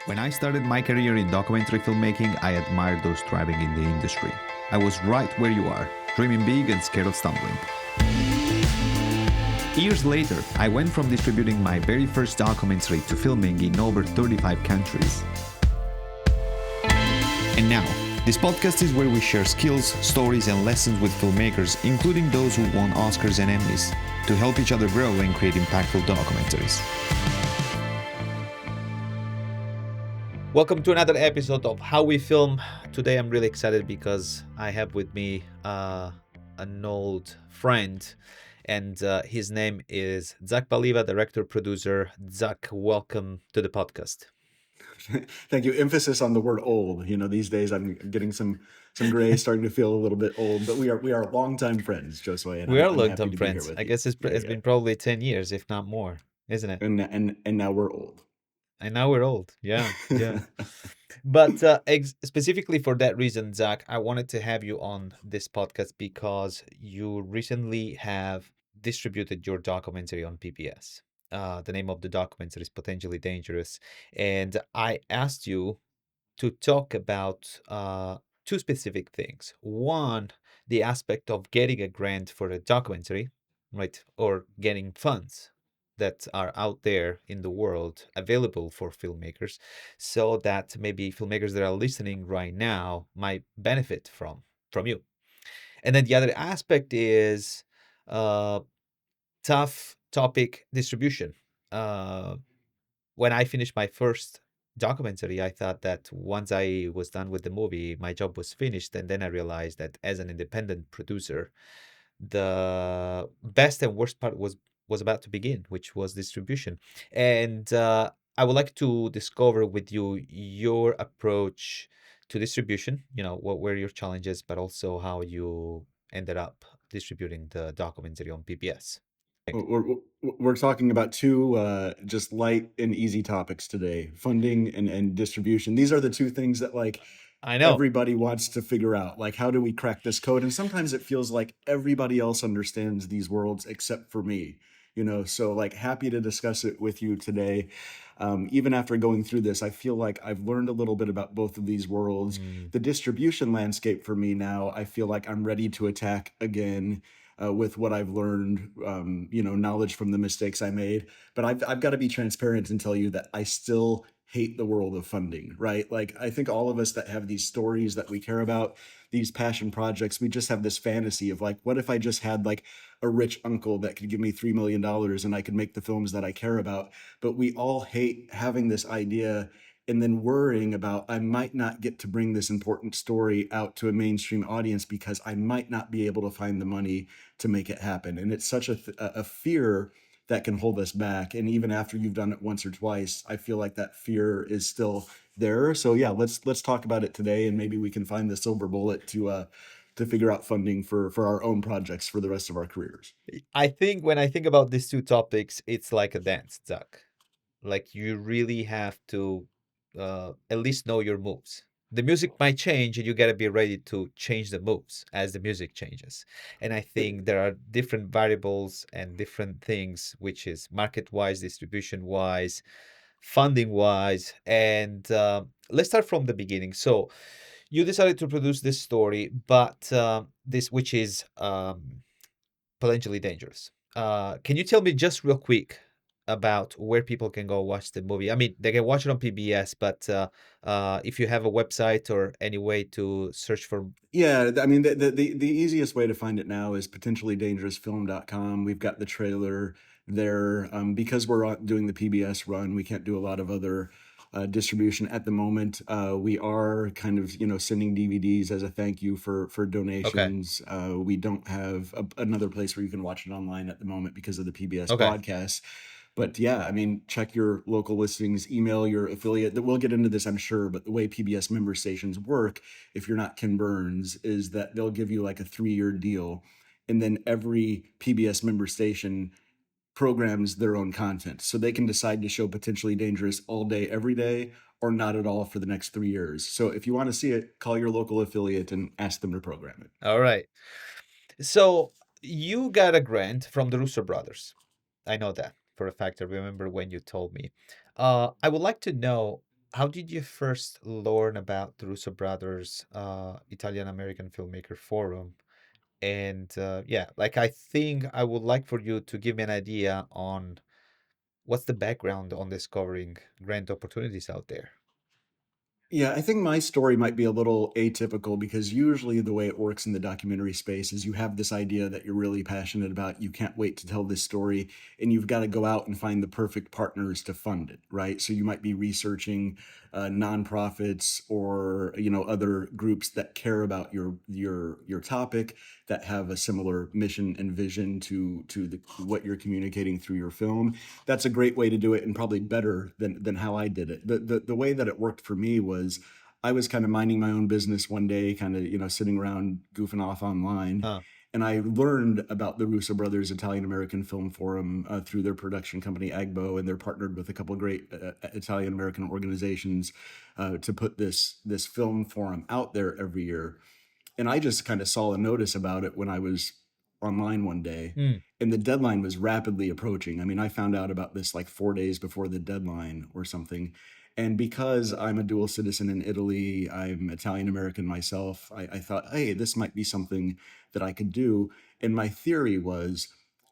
When I started my career in documentary filmmaking, I admired those thriving in the industry. I was right where you are, dreaming big and scared of stumbling. Years later, I went from distributing my very first documentary to filming in over 35 countries. And now, this podcast is where we share skills, stories, and lessons with filmmakers, including those who won Oscars and Emmys, to help each other grow and create impactful documentaries. Welcome to another episode of How We Film. Today I'm really excited because I have with me an old friend, and his name is Zach Baliva, director, producer. Zach, welcome to the podcast. Thank you. Emphasis on the word old. You know, these days I'm getting some gray, starting to feel a little bit old. But we are longtime friends, Josue, and We are I'm happy longtime to be here friends. with I you. guess it's been probably 10 years, if not more, isn't it? And now we're old. And now we're old. Yeah. But specifically for that reason, Zach, I wanted to have you on this podcast because you recently have distributed your documentary on PBS. The name of the documentary is Potentially Dangerous. And I asked you to talk about two specific things. One, the aspect of getting a grant for a documentary, right? Or getting funds that are out there in the world available for filmmakers, so that maybe filmmakers that are listening right now might benefit from you. And then the other aspect is uh, tough topic distribution. Uh, when I finished my first documentary, I thought that once I was done with the movie, my job was finished. And then I realized that as an independent producer, the best and worst part was about to begin, which was distribution. And I would like to discover with you your approach to distribution. You know, what were your challenges, but also how you ended up distributing the documentary on PBS. We're talking about two just light and easy topics today: funding and distribution. These are the two things that I know. everybody wants to figure out. Like, how do we crack this code? And sometimes it feels like everybody else understands these worlds except for me. You know, so happy to discuss it with you today. Even after going through this, I feel like I've learned a little bit about both of these worlds. The distribution landscape for me now, I feel like I'm ready to attack again with what I've learned, knowledge from the mistakes I made. But I've got to be transparent and tell you that I still hate the world of funding, right? Like, I think all of us that have these stories that we care about, these passion projects, we just have this fantasy of what if I just had a rich uncle that could give me $3 million and I could make the films that I care about. But we all hate having this idea and then worrying about, I might not get to bring this important story out to a mainstream audience because I might not be able to find the money to make it happen. And it's such a fear that can hold us back. And even after you've done it once or twice, I feel like that fear is still there. So yeah, let's talk about it today, and maybe we can find the silver bullet to figure out funding for our own projects for the rest of our careers. I think when I think about these two topics, it's like a dance, Zach. Like, you really have to at least know your moves. The music might change, and you got to be ready to change the moves as the music changes. And I think there are different variables and different things, which is market-wise, distribution-wise, funding-wise. And let's start from the beginning. So you decided to produce this story, but this, which is potentially dangerous. Can you tell me just real quick about where people can go watch the movie? I mean, they can watch it on PBS, but if you have a website or any way to search for. Yeah, I mean, the easiest way to find it now is potentiallydangerousfilm.com. We've got the trailer there. Because we're doing the PBS run, we can't do a lot of other distribution at the moment. We are kind of, sending DVDs as a thank you for donations. We don't have another place where you can watch it online at the moment because of the PBS broadcast. But yeah, I mean, check your local listings, email your affiliate. We'll get into this, I'm sure, but the way PBS member stations work, if you're not Ken Burns, is that they'll give you like a 3-year deal, and then every PBS member station programs their own content. So they can decide to show Potentially Dangerous all day, every day, or not at all for the next 3 years. So if you want to see it, call your local affiliate and ask them to program it. All right. So you got a grant from the Russo Brothers. I know that for a fact. I remember when you told me. I would like to know, how did you first learn about the Russo Brothers Italian American Filmmaker Forum? And yeah, like I think I would like for you to give me an idea on what's the background on discovering grant opportunities out there. Yeah, I think my story might be a little atypical because usually the way it works in the documentary space is you have this idea that you're really passionate about, you can't wait to tell this story, and you've got to go out and find the perfect partners to fund it, right? So you might be researching nonprofits or other groups that care about your topic, that have a similar mission and vision to what you're communicating through your film. That's a great way to do it, and probably better than how I did it. The way that it worked for me was I was kind of minding my own business one day, kind of, sitting around goofing off online. Huh. And I learned about the Russo Brothers Italian American Film Forum through their production company, Agbo, and they're partnered with a couple of great Italian American organizations to put this film forum out there every year. And I just kind of saw a notice about it when I was online one day, Mm. and the deadline was rapidly approaching. I mean, I found out about this like 4 days before the deadline or something. And because I'm a dual citizen in Italy, I'm Italian American myself, I thought, hey, this might be something that I could do. And my theory was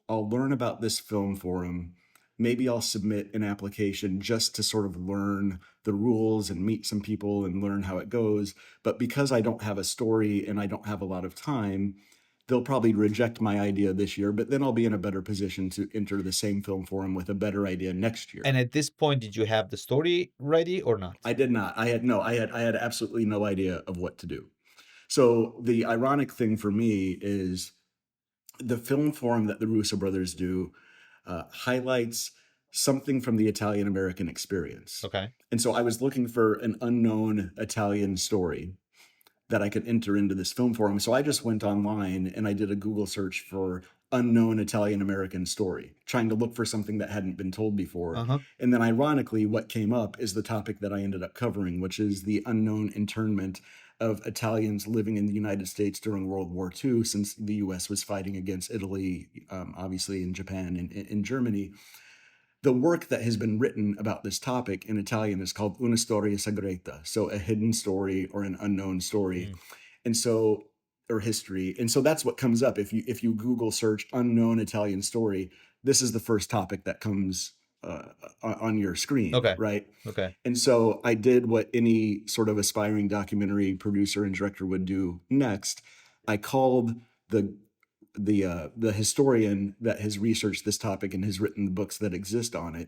I'll learn about this film forum. Maybe I'll submit an application just to sort of learn the rules and meet some people and learn how it goes. But because I don't have a story and I don't have a lot of time, they'll probably reject my idea this year, but then I'll be in a better position to enter the same film forum with a better idea next year. And at this point, did you have the story ready or not? I did not. I had absolutely no idea of what to do. So the ironic thing for me is the film forum that the Russo brothers do highlights something from the Italian American experience. Okay. And so I was looking for an unknown Italian story that I could enter into this film forum. So I just went online and I did a Google search for unknown Italian American story, trying to look for something that hadn't been told before. Uh-huh. And then ironically, what came up is the topic that I ended up covering, which is the unknown internment of Italians living in the United States during World War II, since the US was fighting against Italy, obviously in Japan and in Germany. The work that has been written about this topic in Italian is called Una storia segreta, so a hidden story or an unknown story. Mm. And so, or history. And so that's what comes up if you Google search unknown Italian story. This is the first topic that comes on your screen, Okay. right? Okay. And so I did what any sort of aspiring documentary producer and director would do next. I called the the historian that has researched this topic and has written the books that exist on it.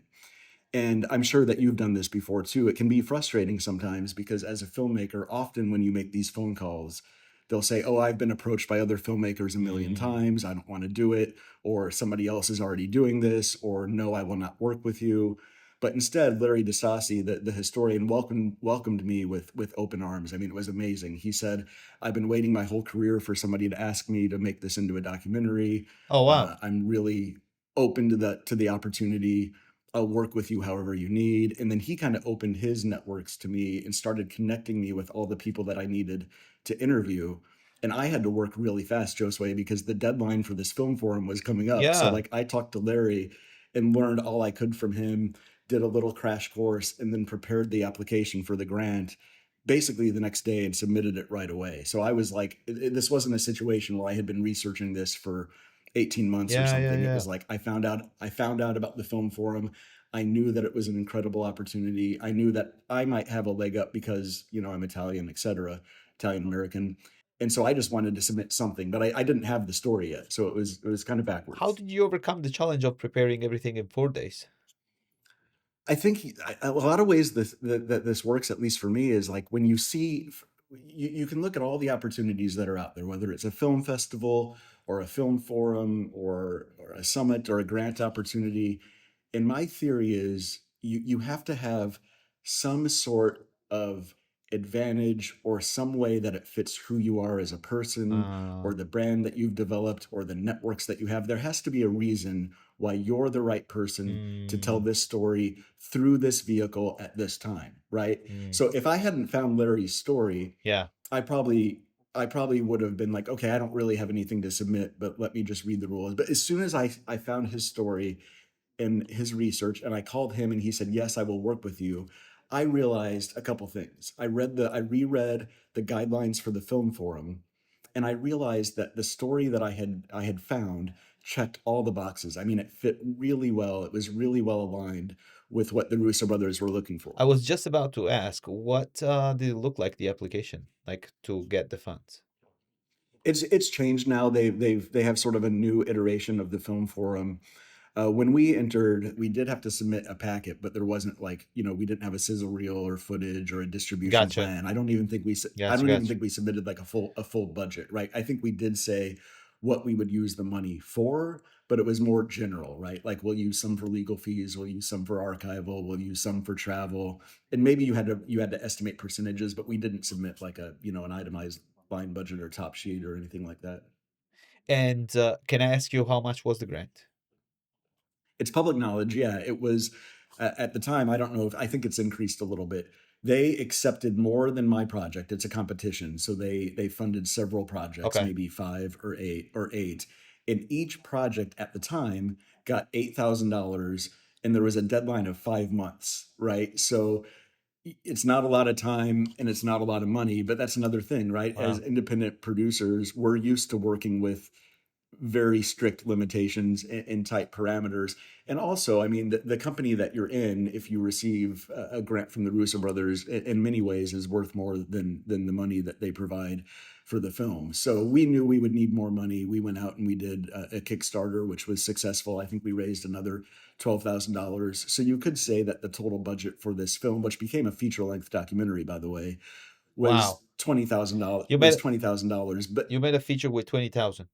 And I'm sure that you've done this before too. It can be frustrating sometimes because as a filmmaker, often when you make these phone calls, they'll say, "Oh, I've been approached by other filmmakers a million Mm. times. I don't want to do it," or "Somebody else is already doing this," or "No, I will not work with you." But instead, Larry DeSassi, the historian, welcomed me with open arms. I mean, it was amazing. He said, "I've been waiting my whole career for somebody to ask me to make this into a documentary. Oh, wow. I'm really open to the opportunity. I'll work with you however you need." And then he kind of opened his networks to me and started connecting me with all the people that I needed to interview. And I had to work really fast, Josue, because the deadline for this film forum was coming up. So Yeah. like I talked to Larry and learned all I could from him, did a little crash course, and then prepared the application for the grant basically the next day and submitted it right away. So I was like, this wasn't a situation where I had been researching this for 18 months or Yeah, yeah, something. It yeah. was like I found out about the film forum. I knew that it was an incredible opportunity. I knew that I might have a leg up because, I'm Italian, etc., Italian American. And so I just wanted to submit something, but I didn't have the story yet. So it was kind of How backwards. did you overcome the challenge of preparing everything in 4 days? I think a lot of ways that this works, at least for me, is like when you see, you can look at all the opportunities that are out there, whether it's a film festival or a film forum or a summit or a grant opportunity. And my theory is you have to have some sort of advantage or some way that it fits who you are as a person Uh, or the brand that you've developed or the networks that you have. There has to be a reason why you're the right person to tell mm, this story through this vehicle at this time, right? mm. So if I hadn't found Larry's story, Yeah. I probably I probably would have been like, okay, I don't really have anything to submit, but let me just read the rules. But as soon as I found his story and his research and I called him and he said, "Yes, I will work with you," I realized a couple things. I reread the guidelines for the film forum, and I realized that the story that I had found checked all the boxes. I mean, it fit really well. It was really well aligned with what the Russo brothers were looking I for. was just about to ask, what did it look like, the application, like to get the funds? It's changed now. They have sort of a new iteration of the film forum. When we entered, we did have to submit a packet, but there wasn't like, we didn't have a sizzle reel or footage or a distribution Gotcha. plan. I Gotcha. don't even Gotcha. think we submitted like a full budget, right? I think we did say what we would use the money for, but it was more general, right? Like we'll use some for legal fees, we'll use some for archival, we'll use some for travel, and maybe you had to estimate percentages, but we didn't submit like an itemized line budget or top sheet or anything like that. And can I ask you how much was the grant? It's public knowledge. Yeah, it was at the time. I don't know if I think it's increased a little bit. They accepted more than my project. It's a competition, so they funded several projects, Okay. maybe five or eight, and each project at the time got $8,000, and there was a deadline of 5 months. Right, so it's not a lot of time and it's not a lot of money, but that's another thing, right? As Wow. independent producers, we're used to working with very strict limitations and tight parameters. And also, I mean, the company that you're in, if you receive a grant from the Russo brothers, in many ways is worth more than the money that they provide for the film. So we knew we would need more money. We went out and we did a Kickstarter, which was successful. I think we raised another $12,000. So you could say that the total budget for this film, which became a feature-length documentary, by the way, Wow. was $20,000. You Was made $20,000. But you made a feature with 20,000.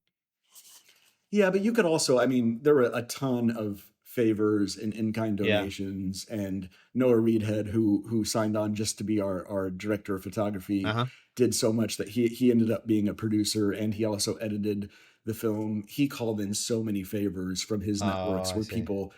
yeah, but you could also, I mean, there were a ton of favors and in-kind Yeah. donations, and Noah Reedhead, who signed on just to be our director of photography, Uh-huh. did so much that he ended up being a producer, and he also edited the film. He called in so many favors from his Oh, networks I where see. people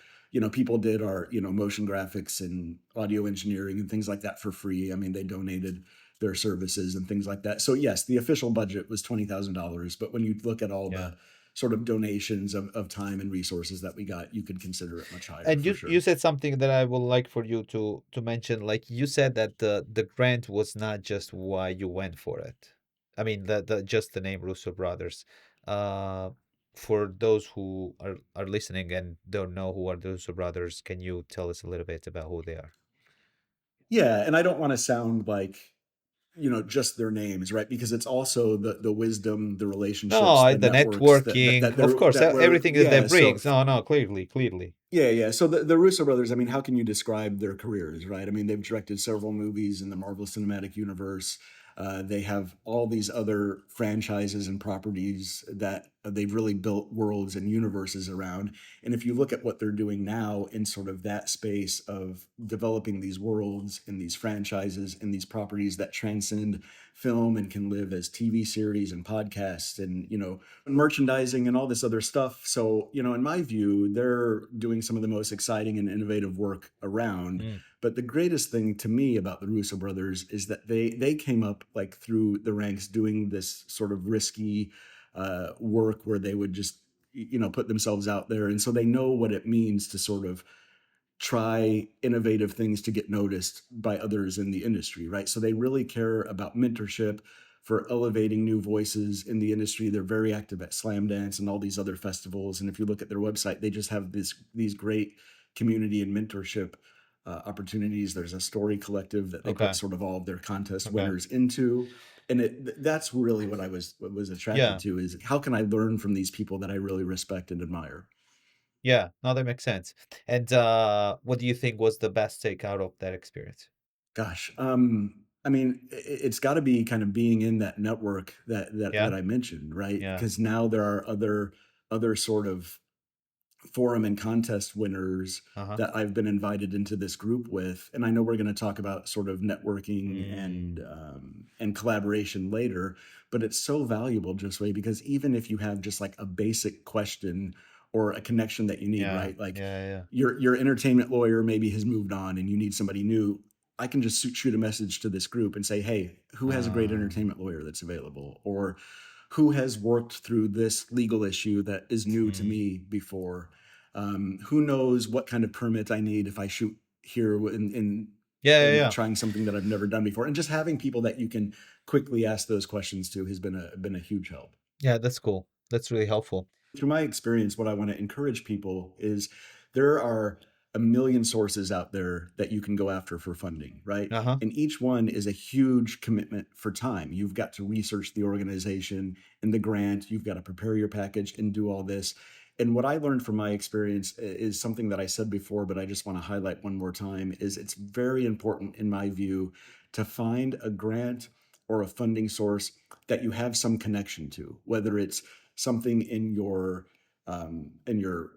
did our, motion graphics and audio engineering and things like that for free. I mean, they donated their services and things like that. So yes, the official budget was $20,000, but when you look at all Yeah. the sort of donations of time and resources that we got, you could consider it much higher And for you sure. said something that I would like for you to mention. Like you said that the grant was not just why you went for it. I mean the just the name Russo Brothers. Uh, for those who are listening and don't know who are the Russo Brothers, can you tell us a little bit about who they are? Yeah, and I don't want to sound like just their names, right? Because it's also the wisdom, the relationships, No, the the networks that networking, that of they're course, that were everything that yeah. that So brings. No, no, clearly, clearly. yeah, yeah. So the Russo brothers, I mean, how can you describe their careers, right? I mean, they've directed several movies in the Marvel Cinematic Universe. They have all these other franchises and properties that they've really built worlds and universes around. And if you look at what they're doing now in sort of that space of developing these worlds and these franchises and these properties that transcend film and can live as TV series and podcasts and, merchandising and all this other stuff. So, in my view, they're doing some of the most exciting and innovative work around. Mm, But the greatest thing to me about the Russo brothers is that they came up like through the ranks doing this sort of risky work where they would just put themselves out there, and so they know what it means to sort of try innovative things to get noticed by others in the industry, right? So they really care about mentorship for elevating new voices in the industry. They're very active at Slam Dance and all these other festivals. And if you look at their website, they just have these great community and mentorship opportunities. There's a story collective that they put okay, sort of all of their contest okay. winners into. And that's really what was attracted Yeah, to, is how can I learn from these people that I really respect and admire? yeah. No, that makes sense. And what do you think was the best take out of that experience? Gosh, I mean, it's got to be kind of being in that network that Yeah, I mentioned, right? yeah. Because now there are other sort of forum and contest winners Uh-huh. that I've been invited into this group with, and I know we're going to talk about sort of networking Mm, and collaboration later, but it's so valuable just way because even if you have just like a basic question or a connection that you need, yeah, right? Like yeah, yeah. your entertainment lawyer maybe has moved on and you need somebody new. I can just shoot a message to this group and say, hey, who has a great Uh, entertainment lawyer that's available? Or who has worked through this legal issue that is new to mm, me before? Who knows what kind of permit I need if I shoot here in Yeah, yeah, and yeah. trying something that I've never done before. And just having people that you can quickly ask those questions to has been a huge help. Yeah, that's cool. That's really helpful. Through my experience, what I want to encourage people is there are a million sources out there that you can go after for funding, right? Uh-huh. And each one is a huge commitment for time. You've got to research the organization and the grant, you've got to prepare your package and do all this. And what I learned from my experience is something that I said before, but I just want to highlight one more time is it's very important in my view to find a grant or a funding source that you have some connection to, whether it's something in in your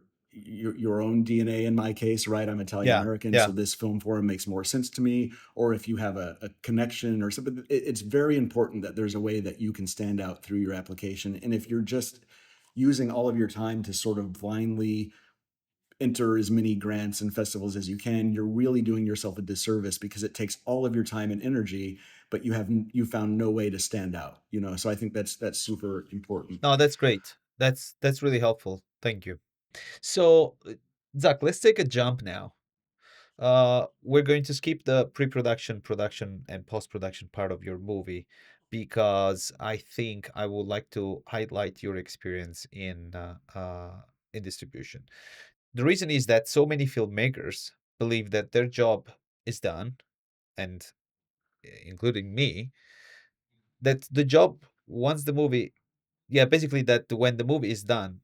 own DNA. In my case, right, I'm Italian Yeah, American, so yeah. this film forum makes more sense to me. Or if you have a connection or something, it's very important that there's a way that you can stand out through your application. And if you're just using all of your time to sort of blindly enter as many grants and festivals as you can, you're really doing yourself a disservice because it takes all of your time and energy, but you found no way to stand out, you know. So I think that's super important. No, that's great. That's really helpful. Thank you. So, Zach, let's take a jump now. We're going to skip the pre-production, production, and post-production part of your movie because I think I would like to highlight your experience in distribution. The reason is that so many filmmakers believe that their job is done, and including me, that the job once the movie, yeah, basically that when the movie is done,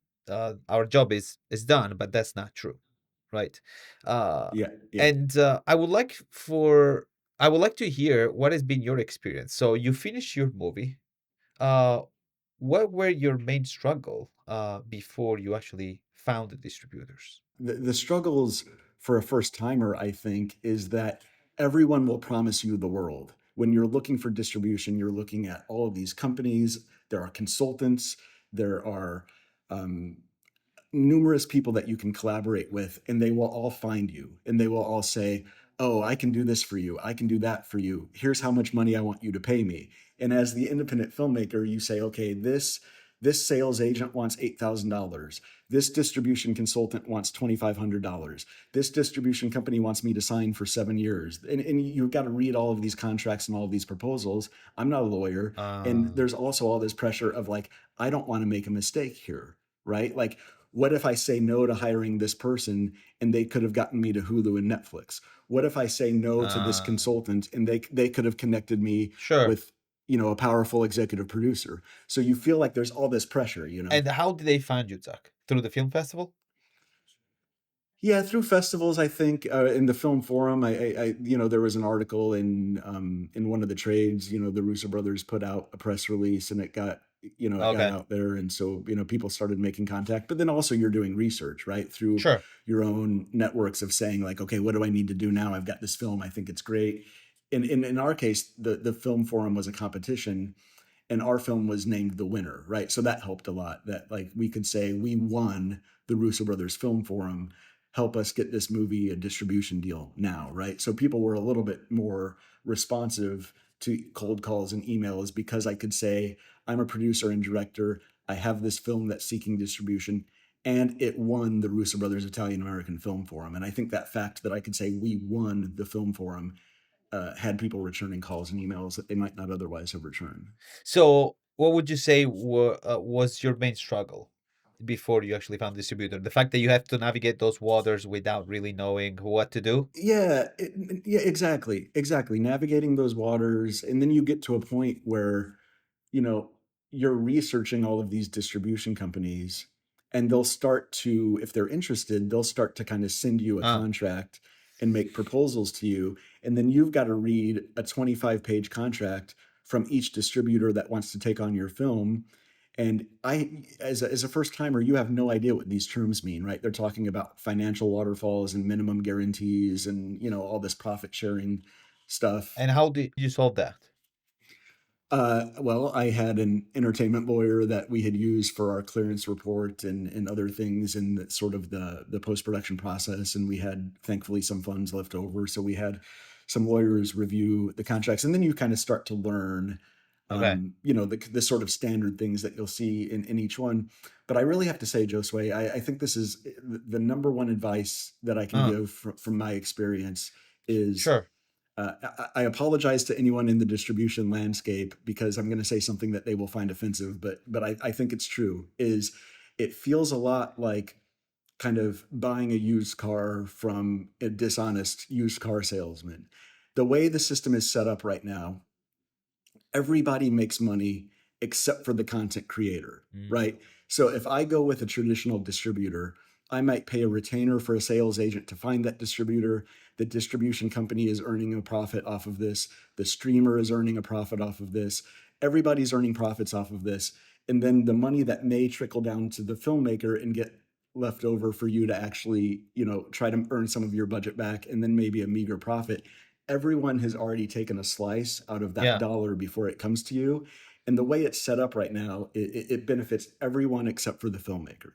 our job is done, but that's not true, right? Uh, Yeah, yeah. and I would like to hear what has been your experience. So you finished your movie. Uh, what were your main struggle before you actually found the distributors? The struggles for a first timer, I think, is that everyone will promise you the world. When you're looking for distribution, you're looking at all of these companies. There are consultants. There are um, numerous people that you can collaborate with, and they will all find you and they will all say, oh, I can do this for you, I can do that for you, here's how much money I want you to pay me. And as the independent filmmaker, you say, okay, this sales agent wants $8,000, this distribution consultant wants $2,500, this distribution company wants me to sign for 7 years, and you've got to read all of these contracts and all of these proposals. I'm not a lawyer, and Uh, there's also all this pressure of like, I don't want to make a mistake here, right? Like, what if I say no to hiring this person and they could have gotten me to Hulu and Netflix? What if I say no to this uh, consultant and they could have connected me sure. with, you know, a powerful executive producer? So you feel like there's all this pressure, you know. And how did they find you, Zach? Through the film festival? Yeah, through festivals, I think in the film forum, you know, there was an article in one of the trades. You know, the Russo brothers put out a press release, and it got Okay, out there, and so you know, people started making contact. But then also, you're doing research, right, through sure. your own networks of saying like, okay, what do I need to do now? I've got this film, I think it's great. In our case, the film forum was a competition, and our film was named the winner, right? So that helped a lot. That like we could say we won the Russo Brothers Film Forum. Help us get this movie a distribution deal now, right? So people were a little bit more responsive to cold calls and emails because I could say I'm a producer and director. I have this film that's seeking distribution, and it won the Russo Brothers Italian American Film Forum. And I think that fact that I could say we won the film forum had people returning calls and emails that they might not otherwise have returned. So, what would you say was your main struggle before you actually found distributor? The fact that you have to navigate those waters without really knowing what to do? Yeah, yeah, exactly, exactly. Navigating those waters, and then you get to a point where you know, you're researching all of these distribution companies, and they'll start to, if they're interested, they'll start to kind of send you a Ah, contract and make proposals to you. And then you've got to read a 25-page contract from each distributor that wants to take on your film. And as a first timer, you have no idea what these terms mean, right? They're talking about financial waterfalls and minimum guarantees and, you know, all this profit sharing stuff. and how did you solve that? Well, I had an entertainment lawyer that we had used for our clearance report and other things in sort of the post production process, and we had thankfully some funds left over, so we had some lawyers review the contracts, and then you kind of start to learn, Okay, you know, the sort of standard things that you'll see in each one. But I really have to say, Josue, I think this is the number one advice that I can uh, give from my experience is sure. I apologize to anyone in the distribution landscape because I'm going to say something that they will find offensive, but I think it's true. Is it feels a lot like kind of buying a used car from a dishonest used car salesman. The way the system is set up right now, everybody makes money except for the content creator, Mm. right? So if I go with a traditional distributor, I might pay a retainer for a sales agent to find that distributor. The distribution company is earning a profit off of this. The streamer is earning a profit off of this. Everybody's earning profits off of this. And then the money that may trickle down to the filmmaker and get left over for you to actually, try to earn some of your budget back and then maybe a meager profit. Everyone has already taken a slice out of that Yeah, dollar before it comes to you. And the way it's set up right now, it benefits everyone except for the filmmaker.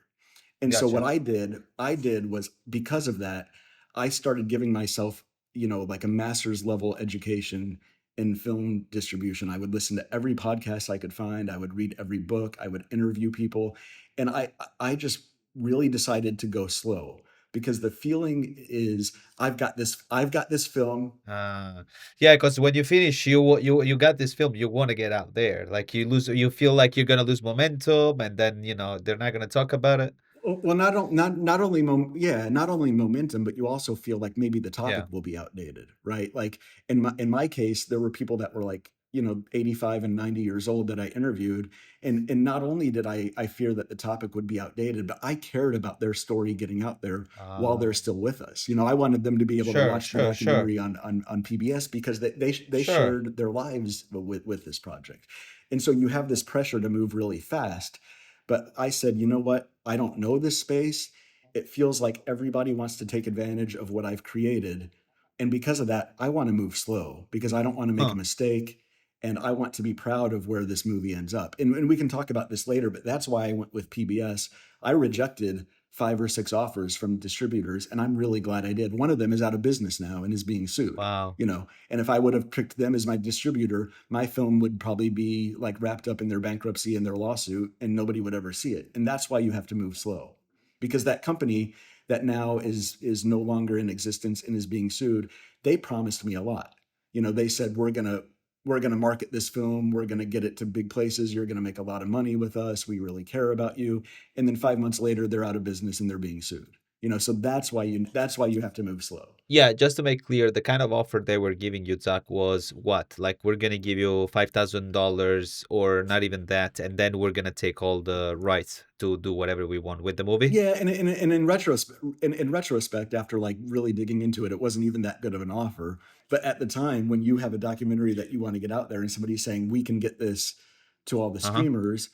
And so what gotcha. I did was because of that, I started giving myself, like a master's level education in film distribution. I would listen to every podcast I could find. I would read every book. I would interview people. And I just really decided to go slow because the feeling is I've got this film. Uh, yeah, because when you finish, you got this film, you want to get out there. Like you feel like you're gonna lose momentum, and then they're not gonna talk about it. Well, not only momentum, but you also feel like maybe the topic Yeah. will be outdated, right? Like in my case, there were people that were like 85 and 90 years old that I interviewed, and not only did I fear that the topic would be outdated, but I cared about their story getting out there while they're Uh, still with us. I wanted them to be able to sure, watch the sure, sure, documentary on PBS because they sure. shared their lives with this project, and so you have this pressure to move really fast. But I said, you know what? I don't know this space. It feels like everybody wants to take advantage of what I've created. And because of that, I want to move slow because I don't want to make a Huh. mistake. And I want to be proud of where this movie ends up. And we can talk about this later, but that's why I went with PBS. I rejected 5 or 6 offers from distributors, and I'm really glad I did. One of them is out of business now and is being sued. Wow. And if I would have picked them as my distributor, my film would probably be like wrapped up in their bankruptcy and their lawsuit, and nobody would ever see it. And that's why you have to move slow, because that company that now is no longer in existence and is being sued, they promised me a lot. They said we're gonna market this film, we're gonna get it to big places, you're gonna make a lot of money with us, we really care about you. And then 5 months later, they're out of business and they're being sued. So that's why you have to move slow. Yeah, just to make clear, the kind of offer they were giving you, Zach, was what? Like, we're gonna give you $5,000 or not even that, and then we're gonna take all the rights to do whatever we want with the movie? Yeah, and in retrospect, after like really digging into it, it wasn't even that good of an offer. But at the time, when you have a documentary that you want to get out there, and somebody's saying we can get this to all the Uh-huh. streamers,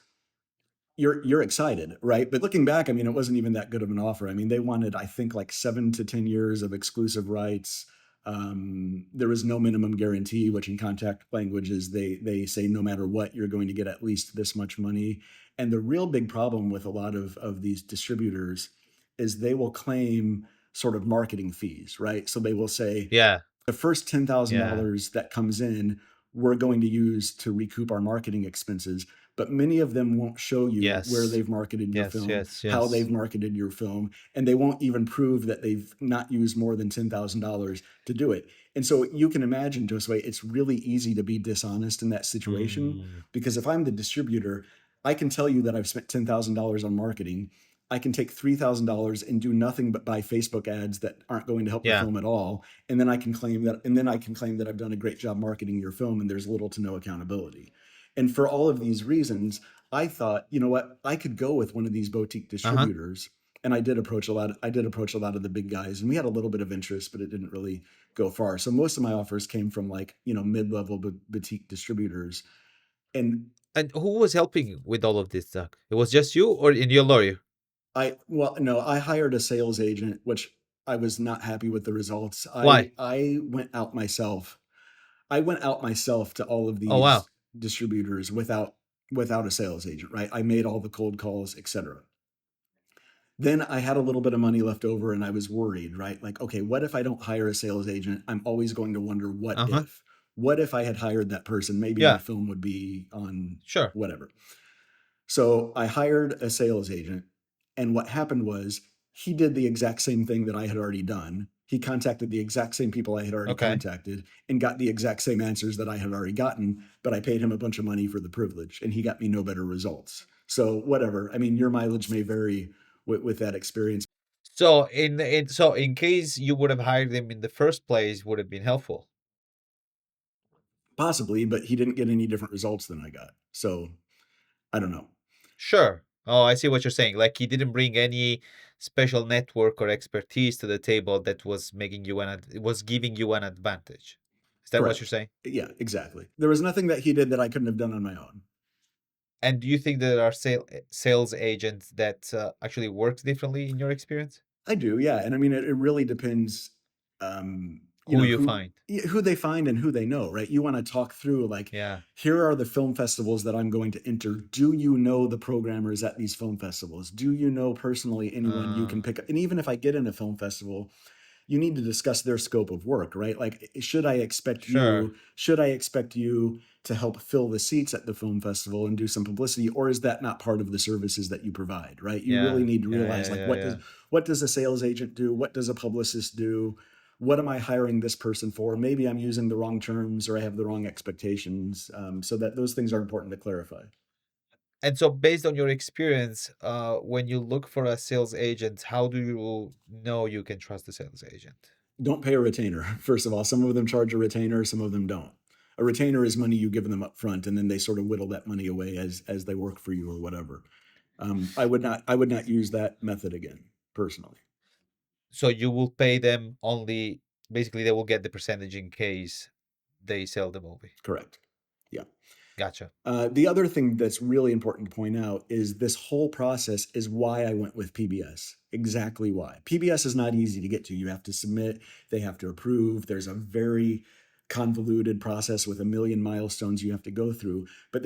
you're excited, right? But looking back, I mean, it wasn't even that good of an offer. I mean, they wanted, I think, like 7 to 10 years of exclusive rights. There was no minimum guarantee, which in contract languages they say no matter what, you're going to get at least this much money. And the real big problem with a lot of these distributors is they will claim sort of marketing fees, right? So they will say, Yeah, the first ten thousand yeah. dollars that comes in, we're going to use to recoup our marketing expenses. But many of them won't show you where Yes. they've marketed your Yes, film, yes, how yes. they've marketed your film, and they won't even prove that they've not used more than $10,000 to do it. And so you can imagine, Josue, it's really easy to be dishonest in that situation Mm, because if I'm the distributor, I can tell you that I've spent $10,000 on marketing. I can take $3,000 and do nothing but buy Facebook ads that aren't going to help the yeah. film at all, and then I can claim that I've done a great job marketing your film, and there's little to no accountability. And for all of these reasons, I thought, you know what, I could go with one of these boutique Uh-huh. distributors. And I did approach a lot of the big guys, and we had a little bit of interest, but it didn't really go far. So most of my offers came from like, mid-level boutique distributors. And And who was helping you with all of this, Zach? It was just you or in your lawyer? well, no, I hired a sales agent, which I was not happy with the results. I Why? I went out myself. I went out myself to all of Oh, these wow. distributors without a sales agent, right? I made all the cold calls, etc. Then I had a little bit of money left over and I was worried, right? Like, okay, what if I don't hire a sales agent? I'm always going to wonder what Uh-huh. if. What if I had hired that person? Maybe my Yeah, film would be on sure. whatever. So I hired a sales agent, and what happened was he did the exact same thing that I had already done. He contacted the exact same people I had already Okay. contacted and got the exact same answers that I had already gotten, but I paid him a bunch of money for the privilege and he got me no better results. So whatever. I mean, your mileage may vary with that experience. So in case you would have hired him in the first place, would have been helpful. Possibly, but he didn't get any different results than I got. So I don't know. Sure. Oh, I see what you're saying. Like he didn't bring any special network or expertise to the table that was making you was giving you an advantage. Is that what you're Correct. saying? Yeah, exactly. There was nothing that he did that I couldn't have done on my own. And do you think there are sales agents that actually work differently in your experience? I do, yeah. And I mean, it really depends, Who you find? who they find and who they know, right? You want to talk through like, Yeah. here are the film festivals that I'm going to enter. Do you know the programmers at these film festivals? Do you know personally anyone you can Uh, pick up? And even if I get in a film festival, you need to discuss their scope of work, right? Like, sure. should I expect you to help fill the seats at the film festival and do some publicity, or is that not part of the services that you provide, right? You really Yeah. need to Yeah. realize Yeah. like Yeah. Yeah. what does a sales agent do? What does a publicist do? What am I hiring this person for? Maybe I'm using the wrong terms or I have the wrong expectations. So that those things are important to clarify. And so, based on your experience, when you look for a sales agent, how do you know you can trust the sales agent? Don't pay a retainer. First of all, some of them charge a retainer, some of them don't. A retainer is money you give them up front, and then they sort of whittle that money away as they work for you or whatever. I would not use that method again personally. So you will pay them only, basically, they will get the percentage in case they sell the movie. Correct. Yeah. Gotcha. The other thing that's really important to point out is this whole process is why I went with PBS. Exactly why. PBS is not easy to get to. You have to submit, they have to approve. There's a very convoluted process with a million milestones you have to go through. But Uh,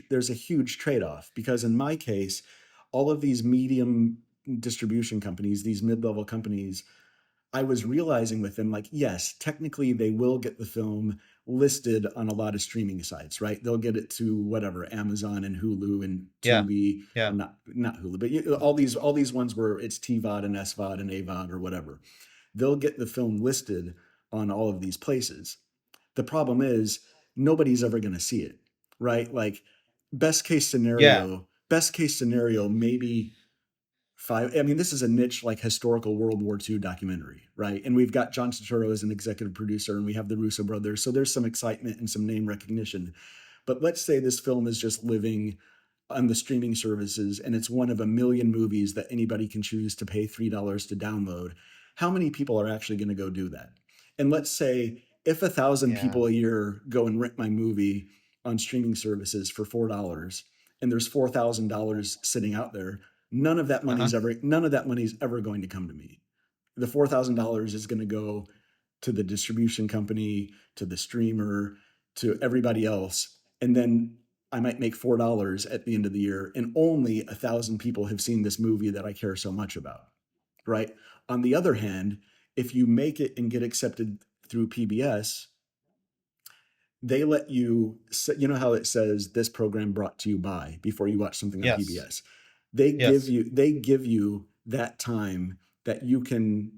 there's a huge trade-off because in my case, all of these medium distribution companies, these mid-level companies, I was realizing with them, like, yes, technically they will get the film listed on a lot of streaming sites, right? They'll get it to whatever Amazon and Hulu and yeah. Tubi, or Yeah. not Hulu, but all these ones where it's TVOD and SVOD and AVOD or whatever. They'll get the film listed on all of these places. The problem is nobody's ever going to see it, right? Like Yeah. best case scenario, maybe five. I mean, this is a niche like historical World War II documentary, right? And we've got John Turturro as an executive producer, and we have the Russo brothers, so there's some excitement and some name recognition. But let's say this film is just living on the streaming services and it's one of a million movies that anybody can choose to pay $3 to download. How many people are actually going to go do that? And let's say if 1,000 Yeah. people a year go and rent my movie on streaming services for $4 and there's $4,000 sitting out there, Uh-huh. none of that money is ever going to come to me. The $4,000 is going to go to the distribution company, to the streamer, to everybody else, and then I might make $4 at the end of the year, and only 1,000 people have seen this movie that I care so much about, right? On the other hand, if you make it and get accepted through PBS, they let you, you know how it says this program brought to you by before you watch something on Yes. PBS. Yes. They give you that time that you can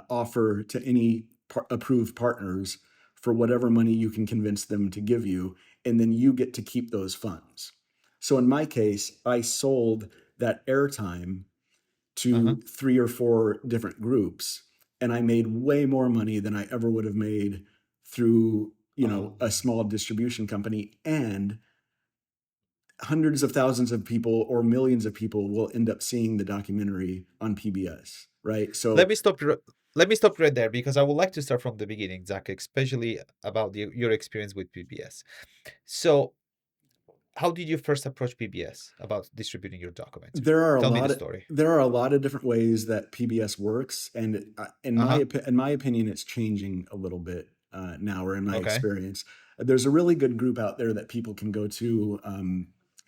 offer to any approved partners for whatever money you can convince them to give you, and then you get to keep those funds. So in my case, I sold that airtime Uh-huh. to three or four different groups, and I made way more money than I ever would have made through, you know, Oh. a small distribution company. And hundreds of thousands of people or millions of people will end up seeing the documentary on PBS, right? Let So me stop you. Let me stop right there because I would like to start from the beginning, Zach, especially about your experience with PBS. So, how did you first approach PBS about distributing your documentary? Tell me the story. there are a lot of different ways that PBS works, and Uh-huh. in my opinion, it's changing a little bit now, or in my Okay. experience. There's a really good group out there that people can go to.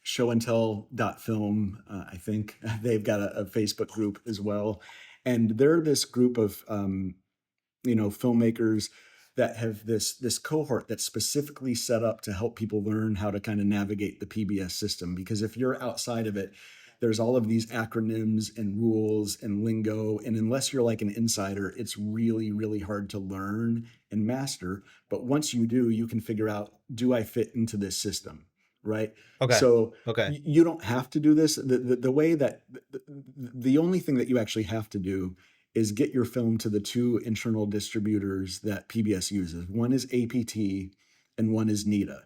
Showandtell.film, I think they've got a Facebook group as well, and they're this group of you know, filmmakers that have this cohort that's specifically set up to help people learn how to kind of navigate the PBS system. Because if you're outside of it, there's all of these acronyms and rules and lingo. And unless you're like an insider, it's really, really hard to learn and master. But once you do, you can figure out, do I fit into this system? Right. Okay. So Okay. you don't have to do this. The way that the only thing that you actually have to do is get your film to the two internal distributors that PBS uses. One is APT and one is NIDA.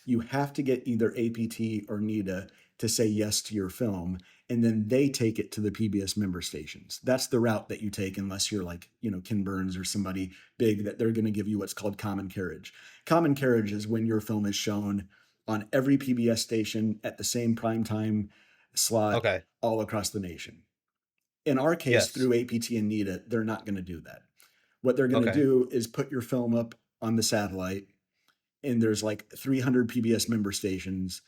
You have to get either APT or NIDA to say yes to your film, and then they take it to the PBS member stations. That's the route that you take, unless you're like, Ken Burns or somebody big, that they're going to give you what's called common carriage. Common carriage is when your film is shown on every PBS station at the same primetime slot Okay. all across the nation. In our case, Yes. through APT and NIDA, they're not going to do that. What they're going to Okay. do is put your film up on the satellite, and there's like 300 PBS member stations,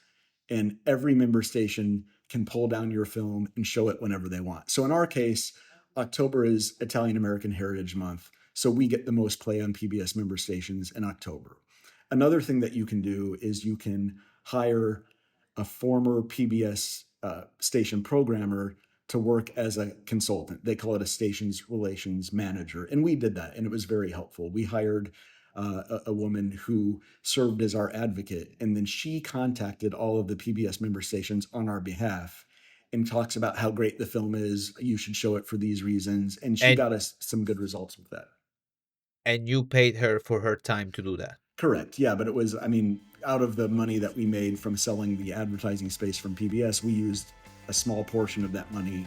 and every member station can pull down your film and show it whenever they want. So in our case, October is Italian American Heritage Month, so we get the most play on PBS member stations in October. Another thing that you can do is you can hire a former PBS station programmer to work as a consultant. They call it a stations relations manager. And we did that, and it was very helpful. We hired a woman who served as our advocate, and then she contacted all of the PBS member stations on our behalf and talks about how great the film is. You should show it for these reasons. And she And got us some good results with that. you paid her for her time to do that. Correct. Yeah. But it was, out of the money that we made from selling the advertising space from PBS, we used a small portion of that money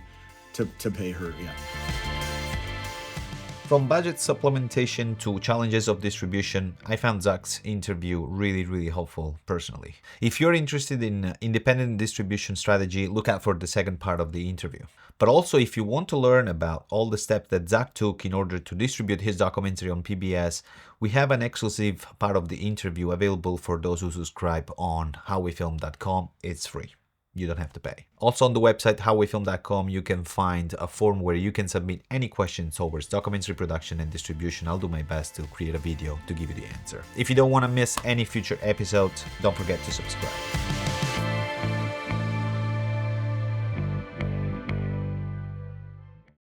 to pay her. Yeah. From budget supplementation to challenges of distribution, I found Zach's interview really, really helpful personally. If you're interested in independent distribution strategy, look out for the second part of the interview. But also, if you want to learn about all the steps that Zach took in order to distribute his documentary on PBS, we have an exclusive part of the interview available for those who subscribe on howwefilm.com. It's free. You don't have to pay. Also on the website howwefilm.com, you can find a form where you can submit any questions towards documentary production and distribution. I'll do my best to create a video to give you the answer. If you don't want to miss any future episodes, don't forget to subscribe.